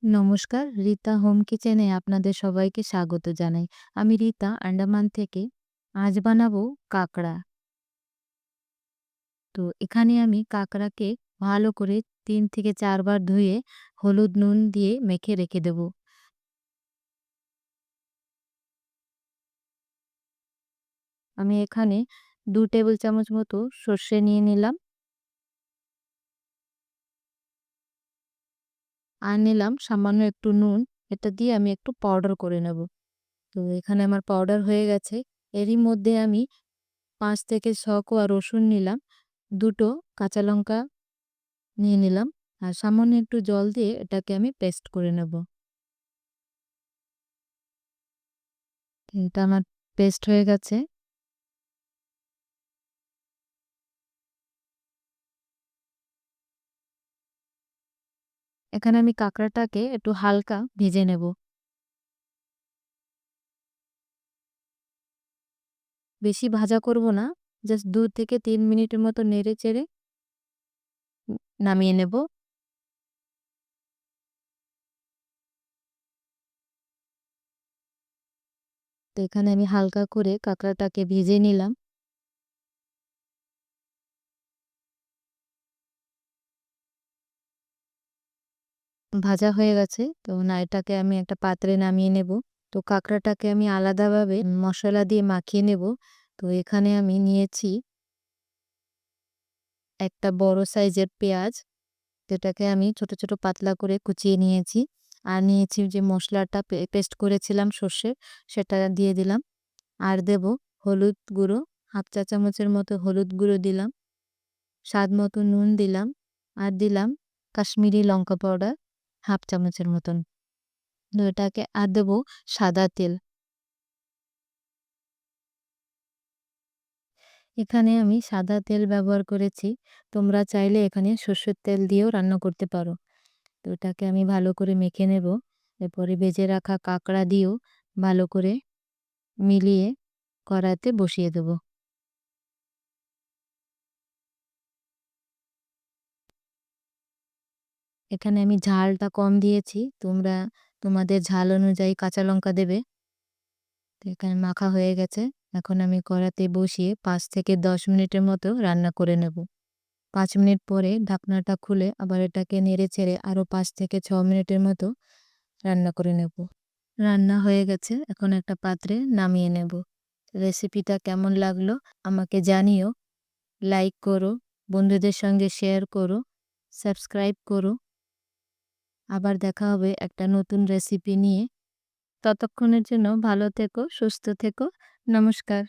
নমস্কার, রীতা হোম কিচেনে আপনাদের সবাইকে স্বাগত জানাই। আমি রীতা আন্দামান থেকে। আজ বানাবো কাঁকড়া। তো এখানে আমি কাঁকড়াকে ভালো করে ৩ থেকে ৪ বার ধুয়ে হলুদ নুন দিয়ে মেখে রেখে দেব। আমি এখানে ২ টেবিল চামচ মতো সর্ষে নিয়ে নিলাম। আর নিলাম সামান্য একটু নুন। এটা দিয়ে আমি একটু পাউডার করে নেব। তো এখানে আমার পাউডার হয়ে গেছে। এরই মধ্যে আমি ৫ থেকে ৬ কোয়া রসুন নিলাম। ২ টো কাঁচা লঙ্কা নিয়ে নিলাম। আর সামান্য একটু জল দিয়ে এটাকে আমি পেস্ট করে নেব। এটা আমার পেস্ট হয়ে গেছে। এখানে আমি কাঁকড়াটাকে একটু হালকা ভেজে নেব। বেশি ভাজা করব না। জাস্ট ২ থেকে ৩ মিনিটের মতো নেড়ে-চেড়ে নামিয়ে নেব। তো এখানে আমি হালকা করে কাঁকড়াটাকে ভেজে নিলাম। ভাজা হয়ে গেছে। তো এটাকে আমি একটা পাত্রে নামিয়ে নেব। তো কাঁকড়াটাকে আমি আলাদাভাবে মসলা দিয়ে মাখিয়ে নেব। তো এখানে আমি নিয়েছি একটা বড় সাইজের পেঁয়াজ। যেটাকে আমি ছোট, ছোট পাতলা করে কুচিয়ে নিয়েছি। আর নিয়েছি যে মসলাটা পেস্ট করেছিলাম সর্ষের, সেটা দিয়ে দিলাম। আর দেব হলুদ গুঁড়ো, ১/২ চা চামচের মতো হলুদ গুঁড়ো দিলাম। স্বাদ মতো নুন দিলাম। আর দিলাম কাশ্মীরি লঙ্কা পাউডার ১/২ চামচের মতন। তো এটাকে আর দেব সাদা তেল। এখানে আমি সাদা তেল ব্যবহার করেছি। তোমরা চাইলে এখানে সর্ষের তেল দিয়েও রান্না করতে পারো। তো এটাকে আমি ভালো করে মেখে নেব। এরপরে ভেজে রাখা কাঁকড়া দিয়েও ভালো করে মিলিয়ে কড়াইতে বসিয়ে দেব। এখানে আমি ঝালটা কম দিয়েছি। তোমরা তোমাদের ঝাল অনুযায়ী কাঁচা লঙ্কা দেবে। তো এখানে মাখা হয়ে গেছে। এখন আমি কড়াতে বসিয়ে ৫ থেকে ১০ মিনিটের মতো রান্না করে নেব। ৫ মিনিট পরে ঢাকনাটা খুলে আবার এটাকে নেড়ে-চেড়ে আরও ৫ থেকে ৬ মিনিটের মতো রান্না করে নেব। রান্না হয়ে গেছে। এখন একটা পাত্রে নামিয়ে নেব। রেসিপিটা কেমন লাগলো আমাকে জানিও। লাইক করো, বন্ধুদের সঙ্গে শেয়ার করো, সাবস্ক্রাইব করো। আবার দেখা হবে একটা নতুন রেসিপি নিয়ে। ততক্ষণের জন্য ভালো থেকো, সুস্থ থেকো। নমস্কার।